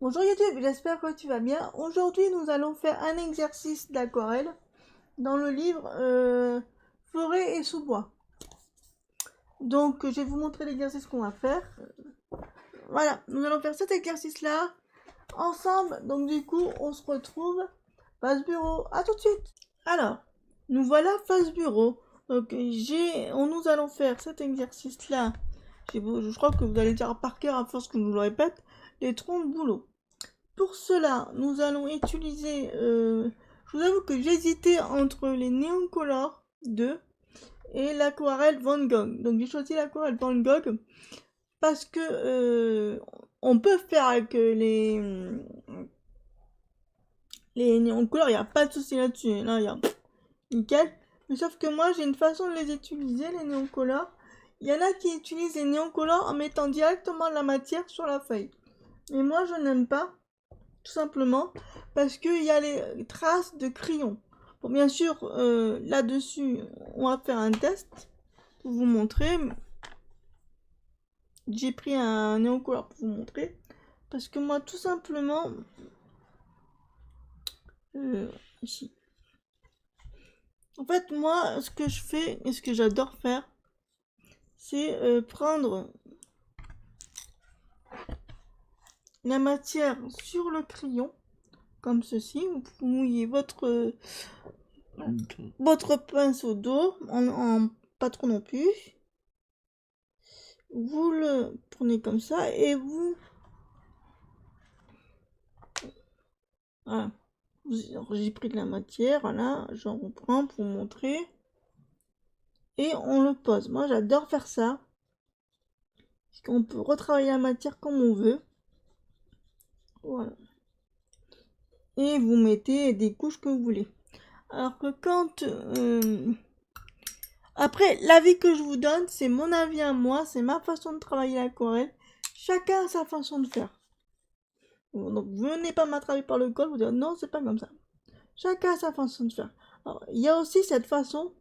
Bonjour YouTube, j'espère que tu vas bien. Aujourd'hui, nous allons faire un exercice d'aquarelle dans le livre Forêt et sous-bois. Donc, je vais vous montrer l'exercice qu'on va faire. Voilà, nous allons faire cet exercice-là ensemble. Donc, du coup, on se retrouve face bureau. À tout de suite. Alors, nous voilà face bureau. Donc, nous allons faire cet exercice-là. Je crois que vous allez dire par cœur à force que je vous le répète. Les troncs de bouleau. Pour cela, nous allons utiliser... je vous avoue que j'hésitais entre les Neocolor 2 et l'aquarelle Van Gogh. Donc j'ai choisi l'aquarelle Van Gogh parce que on peut faire avec les Neocolor, il n'y a pas de souci là-dessus. Là, il y a nickel. Mais sauf que moi, j'ai une façon de les utiliser, les Neocolor. Il y en a qui utilisent les Neocolor en mettant directement la matière sur la feuille. Mais moi, je n'aime pas. Tout simplement parce qu'il y a les traces de crayon. Bon, bien sûr, là-dessus, on va faire un test pour vous montrer. J'ai pris un néocolore pour vous montrer. Parce que moi, tout simplement, ici. En fait, moi, ce que je fais et ce que j'adore faire, c'est prendre la matière sur le crayon, comme ceci. Vous mouillez votre pinceau d'eau, pas trop non plus. Vous le prenez comme ça et vous... Voilà. J'ai pris de la matière, voilà, j'en reprends pour vous montrer. Et on le pose. Moi, j'adore faire ça. Parce qu'on peut retravailler la matière comme on veut. Voilà. Et vous mettez des couches que vous voulez. Alors que quand... Après, l'avis que je vous donne, c'est mon avis à moi, c'est ma façon de travailler l'aquarelle. Chacun a sa façon de faire. Donc, venez pas m'attraper par le col, vous dire non, c'est pas comme ça. Chacun a sa façon de faire. Alors, il y a aussi cette façon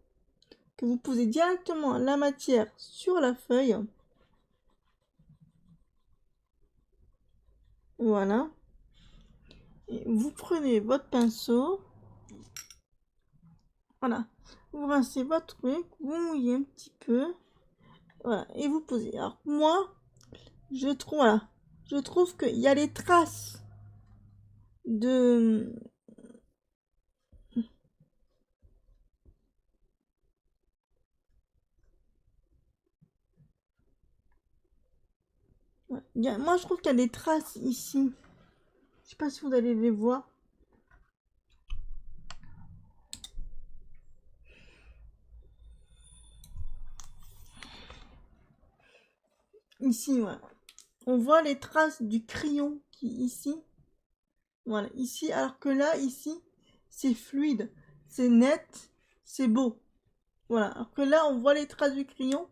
que vous posez directement la matière sur la feuille. Voilà. Et vous prenez votre pinceau. Voilà. Vous rincez votre truc, vous mouillez un petit peu. Voilà. Et vous posez. Alors, moi, je trouve, voilà. Je trouve qu'il y a les traces de... moi, je trouve qu'il y a des traces ici. Je sais pas si vous allez les voir. Ici, voilà. On voit les traces du crayon qui ici. Voilà, ici, alors que là, ici, c'est fluide, c'est net, c'est beau. Voilà, alors que là, on voit les traces du crayon.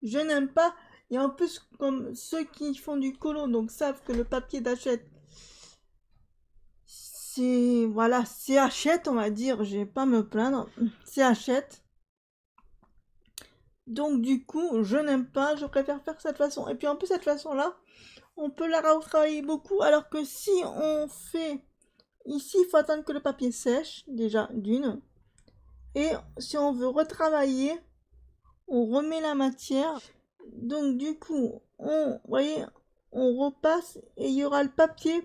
Je n'aime pas. Et en plus, comme ceux qui font du colo, donc savent que le papier d'Hachette, c'est, voilà, c'est Hachette, on va dire, je vais pas me plaindre, c'est Hachette. Donc du coup, je n'aime pas, je préfère faire cette façon. Et puis en plus, cette façon-là, on peut la retravailler beaucoup, alors que si on fait ici, il faut attendre que le papier sèche, déjà d'une. Et si on veut retravailler, on remet la matière. Donc du coup, vous voyez, on repasse et il y aura le papier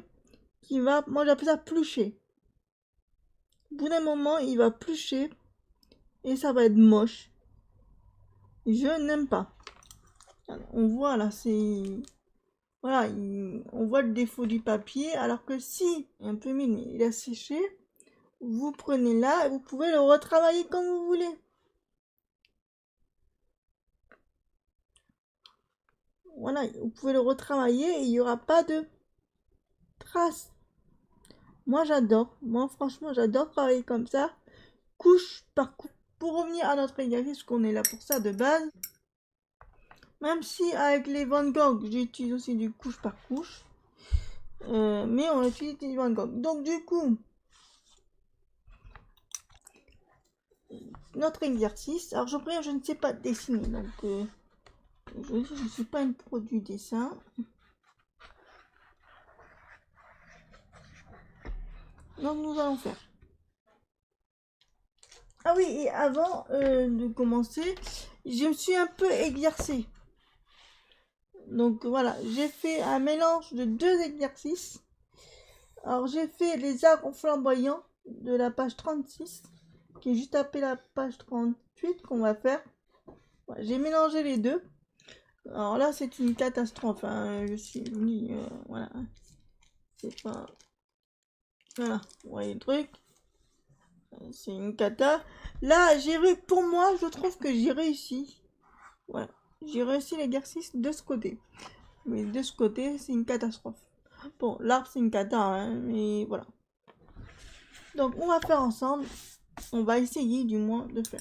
qui va, moi j'appelle ça plucher. Au bout d'un moment, il va plucher et ça va être moche. Je n'aime pas. On voit là, c'est... Voilà, on voit le défaut du papier, alors que si, un peu mine, mais il a séché, vous prenez là et vous pouvez le retravailler comme vous voulez. Voilà, vous pouvez le retravailler et il n'y aura pas de traces. Moi j'adore, moi franchement j'adore travailler comme ça, couche par couche. Pour revenir à notre exercice, qu'on est là pour ça de base, même si avec les Van Gogh j'utilise aussi du couche par couche, mais on utilise du Van Gogh. Donc du coup, notre exercice, alors je ne sais pas dessiner, donc je ne suis pas une pro du dessin. Donc nous allons faire. Ah oui, et avant de commencer, je me suis un peu exercée. Donc voilà, j'ai fait un mélange de 2 exercices. Alors j'ai fait les arbres flamboyants de la page 36, qui est juste après la page 38 qu'on va faire. Voilà, j'ai mélangé les deux. Alors là c'est une catastrophe, hein. Je suis voilà. C'est pas... Voilà, vous voyez le truc. C'est une cata. Là, pour moi, je trouve que j'ai réussi. Voilà. J'ai réussi l'exercice de ce côté. Mais de ce côté, c'est une catastrophe. Bon, l'arbre, c'est une cata, hein, mais voilà. Donc, on va faire ensemble. On va essayer, du moins, de faire.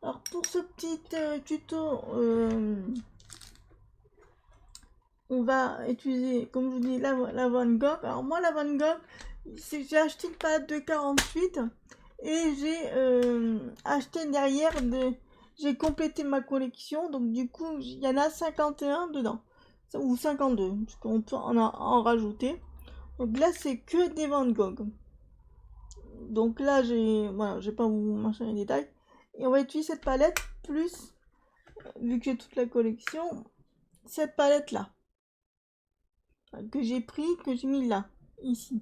Alors, pour ce petit tuto, on va utiliser, comme je vous dis, la Van Gogh. Alors, moi, la Van Gogh, j'ai acheté une palette de 48 et j'ai acheté derrière j'ai complété ma collection, donc du coup il y en a 51 dedans, ou 52 parce qu'on peut en rajouter. Donc là c'est que des Van Gogh, donc là voilà, je vais pas vous mentionner les détails, et on va utiliser cette palette plus, vu que j'ai toute la collection, cette palette là que j'ai mis là, ici.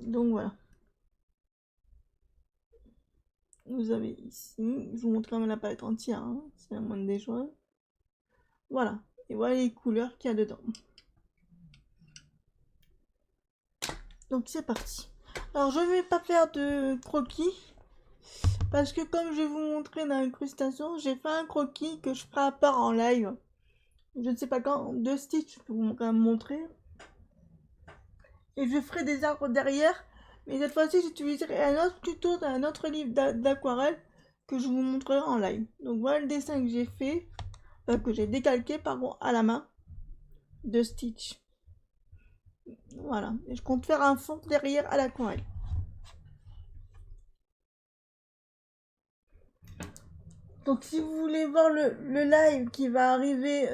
Donc voilà. Vous avez ici, je vous montre quand même la palette entière, hein, c'est la moindre des choses. Voilà, et voilà les couleurs qu'il y a dedans. Donc c'est parti. Alors je ne vais pas faire de croquis, parce que comme je vais vous montrer dans l'incrustation, j'ai fait un croquis que je ferai à part en live. Je ne sais pas quand, de Stitch, je peux vous quand même montrer. Et je ferai des arbres derrière, mais cette fois-ci j'utiliserai un autre tuto d'un autre livre d'aquarelle que je vous montrerai en live. Donc voilà le dessin que j'ai fait, que j'ai décalqué pardon, à la main de Stitch. Voilà, et je compte faire un fond derrière à l'aquarelle. Donc si vous voulez voir le live qui va arriver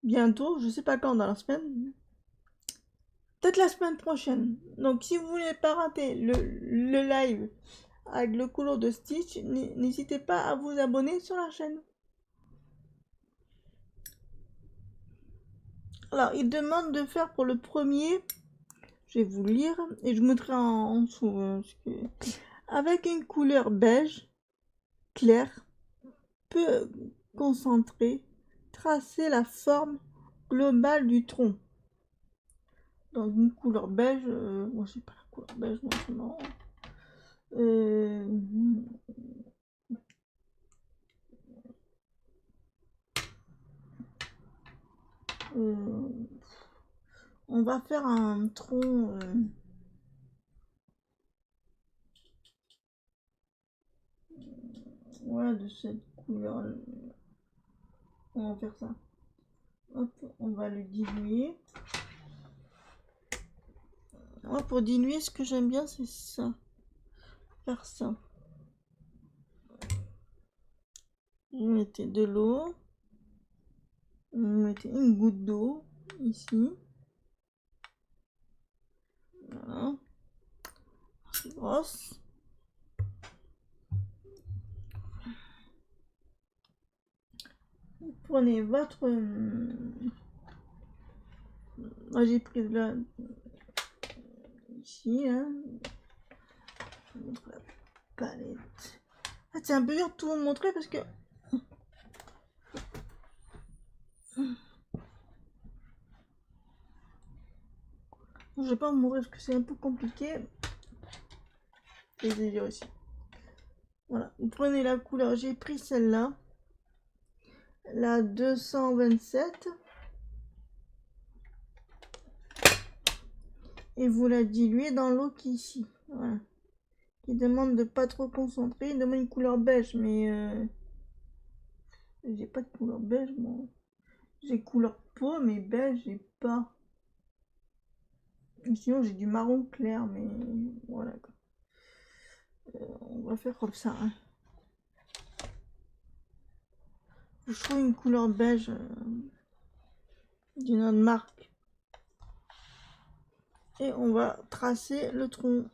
bientôt, je sais pas quand dans la semaine, peut-être la semaine prochaine. Donc si vous voulez pas rater le live avec le couleur de Stitch, n'hésitez pas à vous abonner sur la chaîne. Alors il demande de faire pour le premier, je vais vous lire et je mettrai en dessous, avec une couleur beige claire, peu concentrée, tracer la forme globale du tronc. Dans une couleur beige, moi j'ai pas la couleur beige maintenant. On va faire un tronc voilà, de cette couleur. On va faire ça. Hop, on va le diluer. Moi, pour diluer, ce que j'aime bien, c'est ça. Faire ça. Vous mettez de l'eau. Vous mettez une goutte d'eau ici. Voilà. C'est grosse. Vous prenez votre... Moi, j'ai pris là... Ici, hein. Je vous montre la palette. Ah, c'est un peu dur de tout vous montrer parce que... Je vais pas vous montrer parce que c'est un peu compliqué. Et j'ai dit aussi. Voilà, vous prenez la couleur, j'ai pris celle-là. La 227. Et vous la diluez dans l'eau qui est ici. Voilà. Il demande de pas trop concentrer. Il demande une couleur beige, mais j'ai pas de couleur beige, moi. J'ai couleur peau, mais beige, j'ai pas. Sinon, j'ai du marron clair, mais voilà. On va faire comme ça. Hein. Je trouve une couleur beige. d'une autre marque. Et on va tracer le tronc.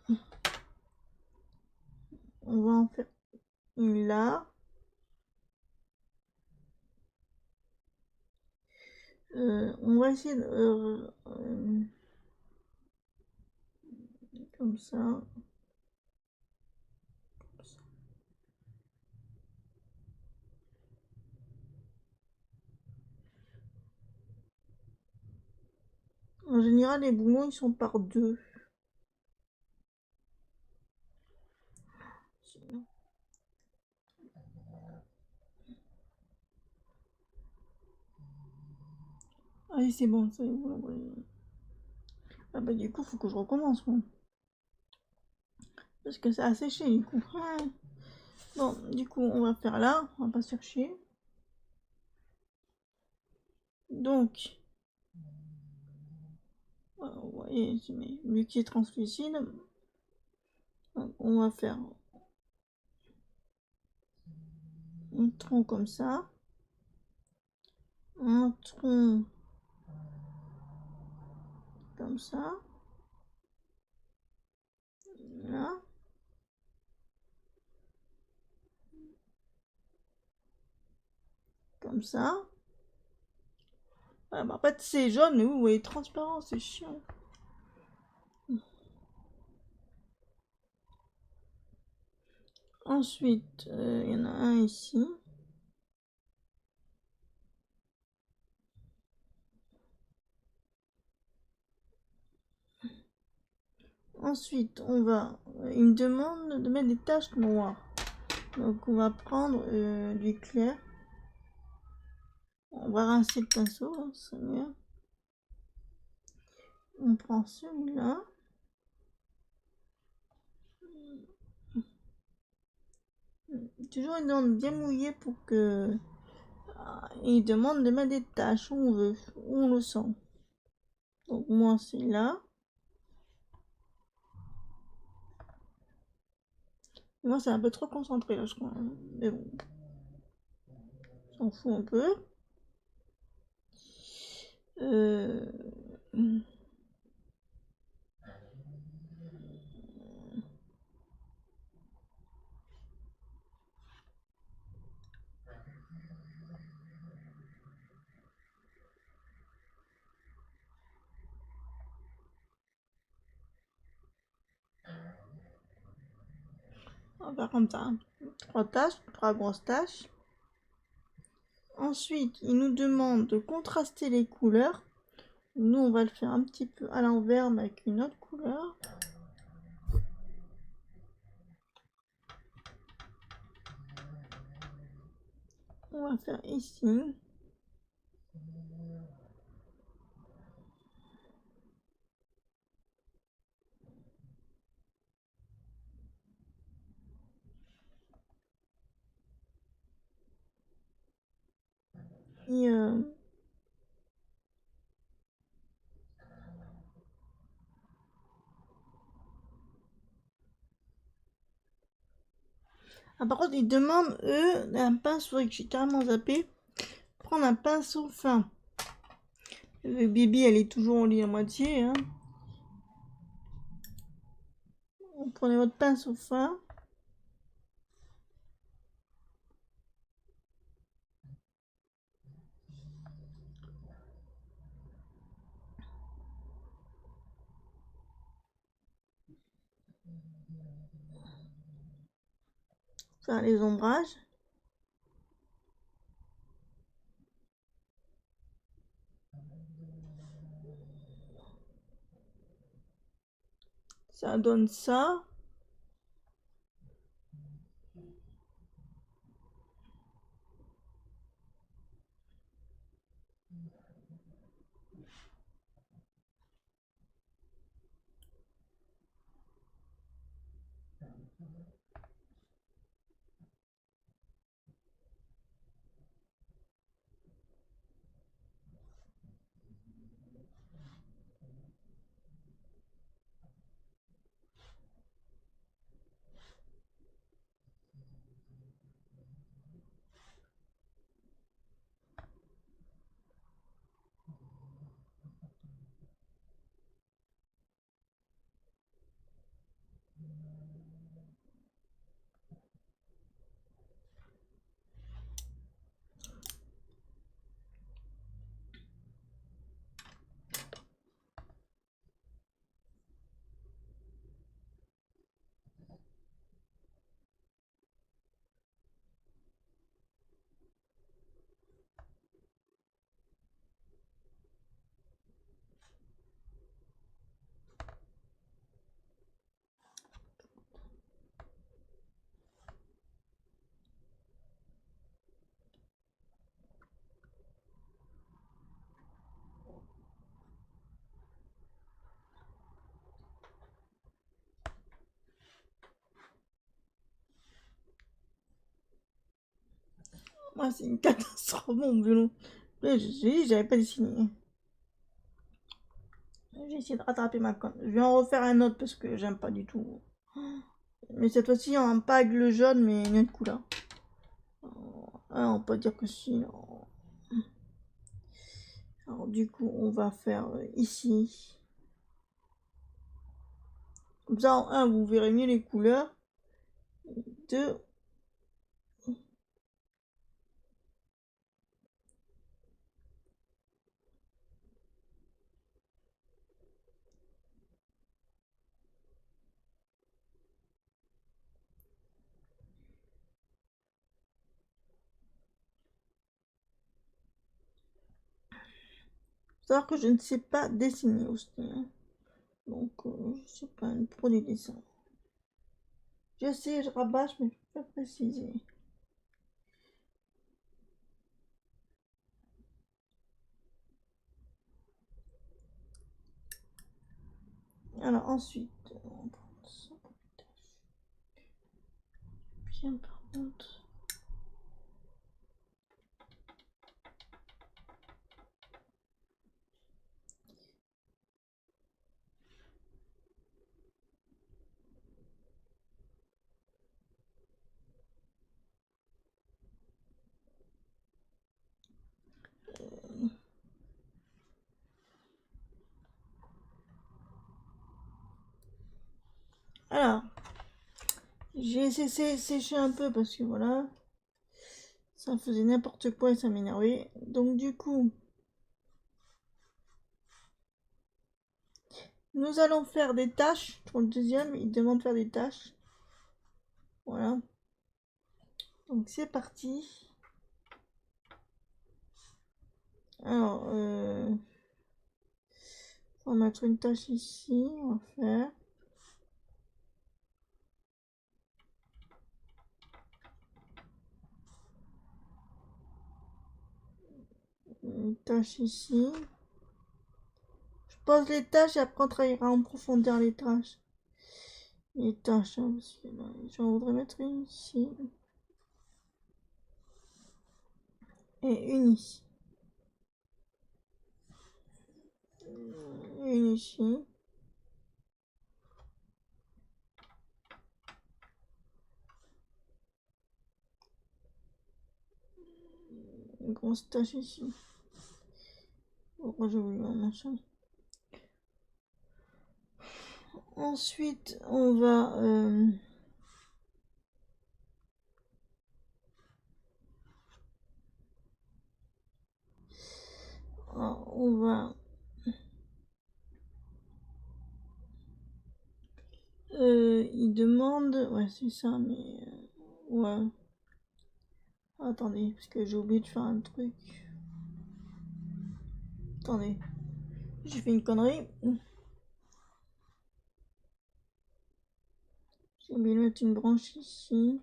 On va en faire une là. On va essayer de... comme ça. En général, les boulons, ils sont par deux. Ah oui, c'est bon, ça y est, ah bah du coup, faut que je recommence, moi. Parce que ça a séché, du coup. Ah. Bon, du coup, on va faire là, on va pas chercher. Donc, vous voyez, vu qu'il est translucide, on va faire un tronc comme ça, un tronc comme ça, là, comme ça. Ah, bah, en fait, c'est jaune, mais vous voyez, transparent, c'est chiant. Ensuite, il y en a un ici. Ensuite, il me demande de mettre des taches noires. Donc, on va prendre du clair. On va rincer le pinceau, hein, c'est mieux. On prend celui-là. Toujours une onde bien mouillée pour que... il demande de mettre des taches où on veut, où on le sent. Donc, moi, c'est là. Moi, c'est un peu trop concentré, là, je crois. Mais bon. On s'en fout un peu. Euh... On va faire comme ça. 3 taches, 3 grosses taches. Ensuite, il nous demande de contraster les couleurs. Nous, on va le faire un petit peu à l'envers, mais avec une autre couleur. On va faire ici. Et ah, par contre, ils demandent, eux, un pinceau, que j'ai carrément zappé. Prendre un pinceau fin. Le Bibi, elle est toujours au lit à moitié. Hein. Vous prenez votre pinceau fin. Faire les ombrages. Ça donne ça. Moi, c'est une catastrophe, mon violon. J'avais pas dessiné. J'ai essayé de rattraper ma conne. Je vais en refaire un autre parce que j'aime pas du tout. Mais cette fois-ci en pagle jaune, mais une autre couleur. Ah, on peut dire que si. Non. Alors du coup, on va faire ici. Comme ça, en 1, vous verrez mieux les couleurs. 2. Faut savoir que je ne sais pas dessiner aussi. Hein. Donc, je sais pas, une pro du dessin. Je sais, je rabâche, mais je peux pas préciser. Alors ensuite, on prend ça. Bien par contre. Alors, j'ai essayé de sécher un peu parce que voilà, ça faisait n'importe quoi et ça m'énervait. Donc du coup, nous allons faire des tâches. Pour le deuxième, il demande de faire des tâches. Voilà. Donc c'est parti. Alors, on va mettre une tâche ici. On va faire une tâche ici. Je pose les tâches et après on travaillera en profondeur les tâches. Les tâches, hein, parce que là, j'en voudrais mettre une ici. Et une ici. Une ici. Une grosse tâche ici. Pourquoi j'ai voulu un machin. Ensuite, on va... on va... il demande... Ouais, c'est ça, mais... ouais. Attendez, parce que j'ai oublié de faire un truc. Attendez. J'ai fait une connerie. J'ai oublié de mettre une branche ici.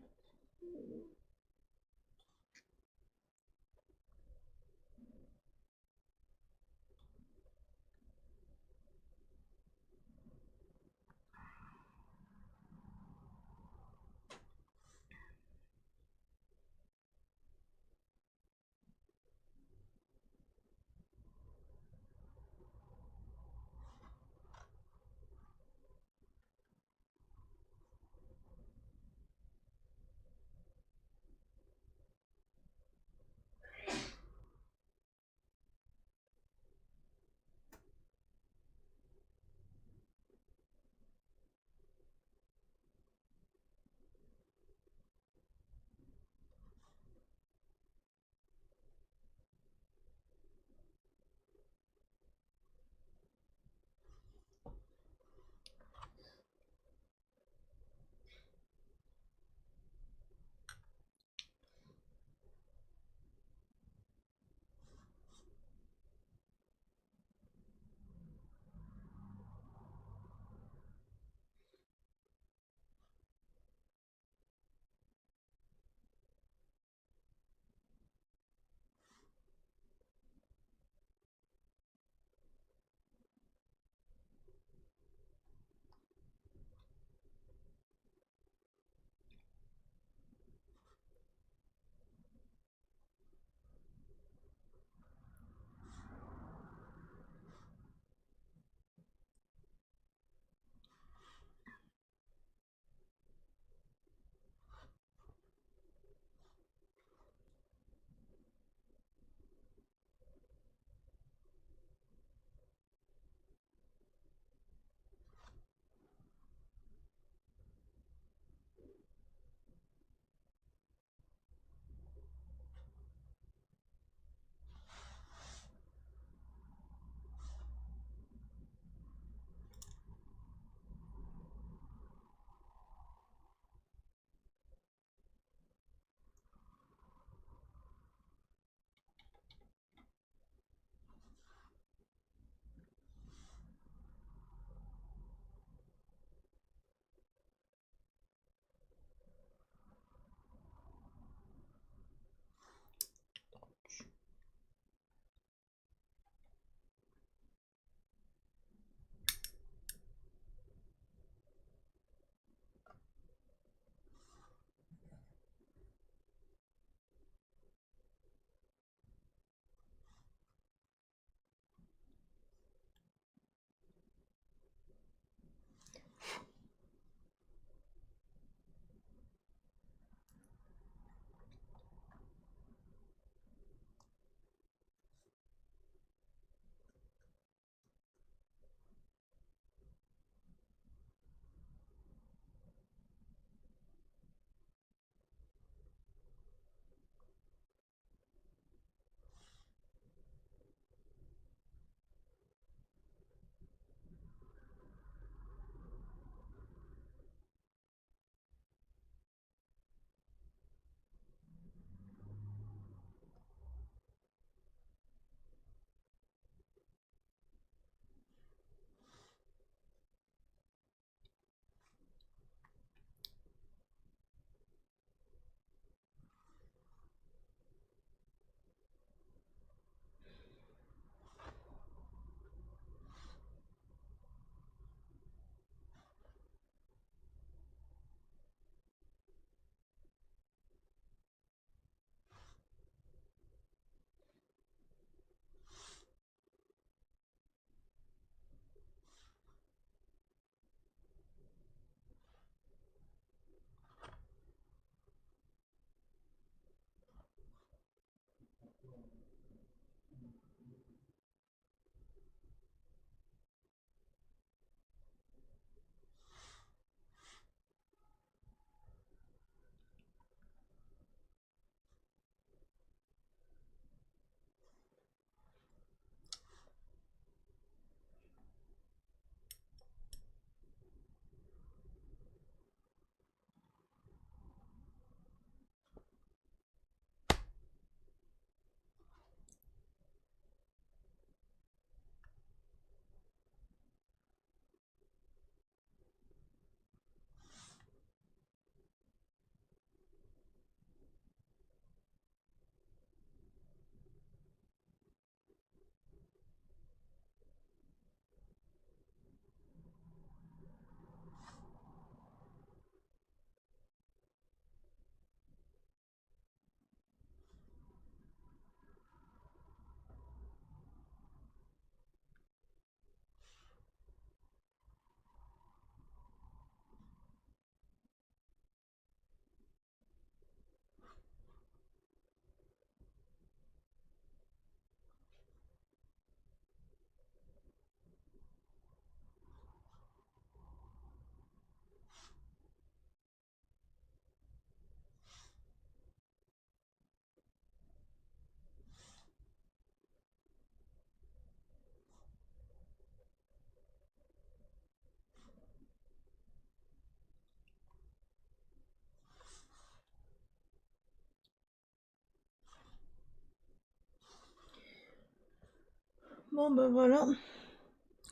Bon, ben voilà.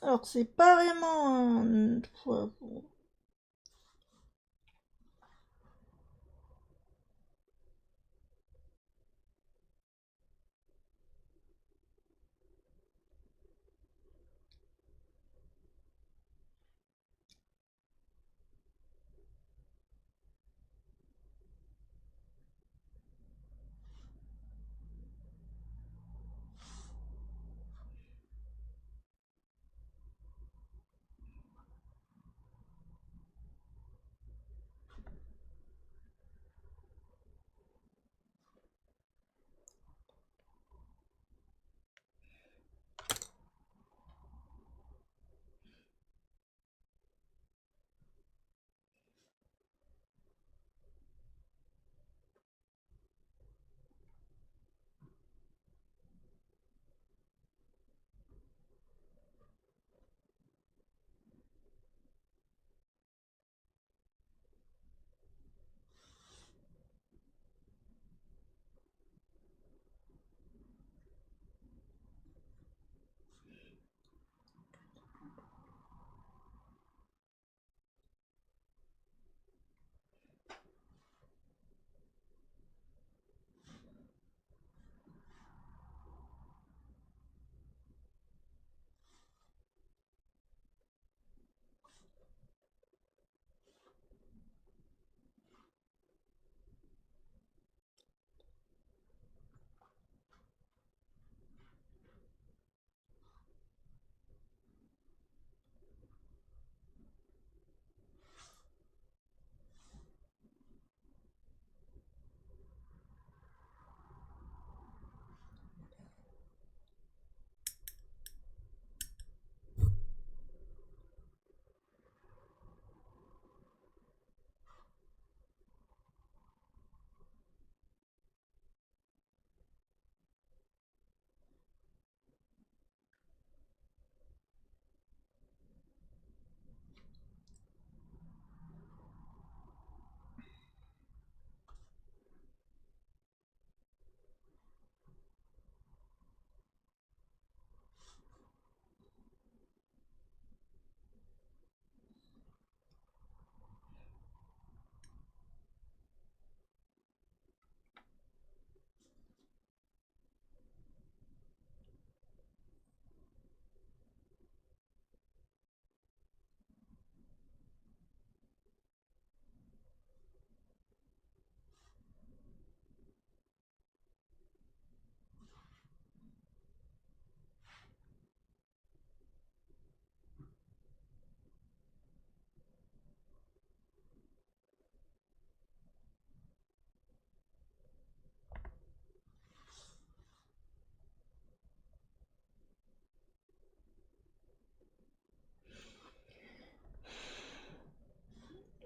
Alors, c'est pas vraiment un...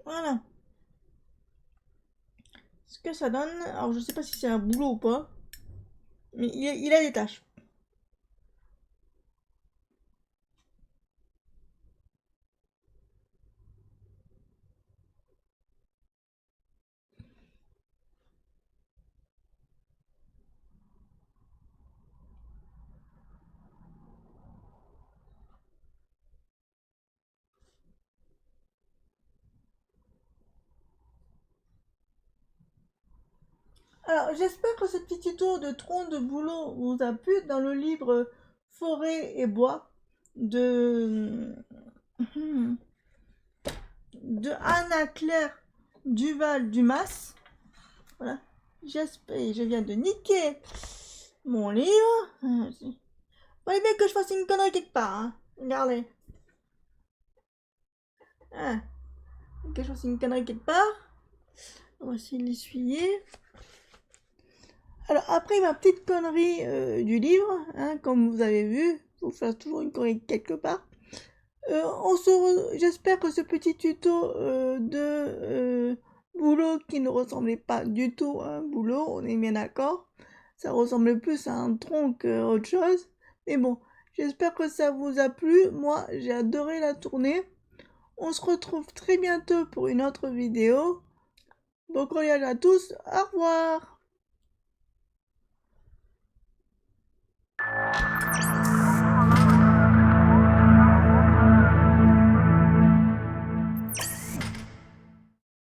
Voilà. Ce que ça donne... Alors, je sais pas si c'est un boulot ou pas. Mais il a des tâches. Alors, j'espère que ce petit tuto de tronc de boulot vous a plu dans le livre Forêt et bois de, de Anna Claire Duval-Dumas. Voilà. J'espère, je viens de niquer mon livre. Fallait bien que je fasse une connerie quelque part. Hein. Regardez. Hein. Que je fasse une connerie quelque part. On va essayer de l'essuyer. Alors après ma petite connerie du livre, hein, comme vous avez vu, faut faire toujours une connerie quelque part. J'espère que ce petit tuto de boulot qui ne ressemblait pas du tout à un boulot, on est bien d'accord. Ça ressemblait plus à un tronc qu'autre chose. Mais bon, j'espère que ça vous a plu. Moi, j'ai adoré la tournée. On se retrouve très bientôt pour une autre vidéo. Bon courage à tous. Au revoir.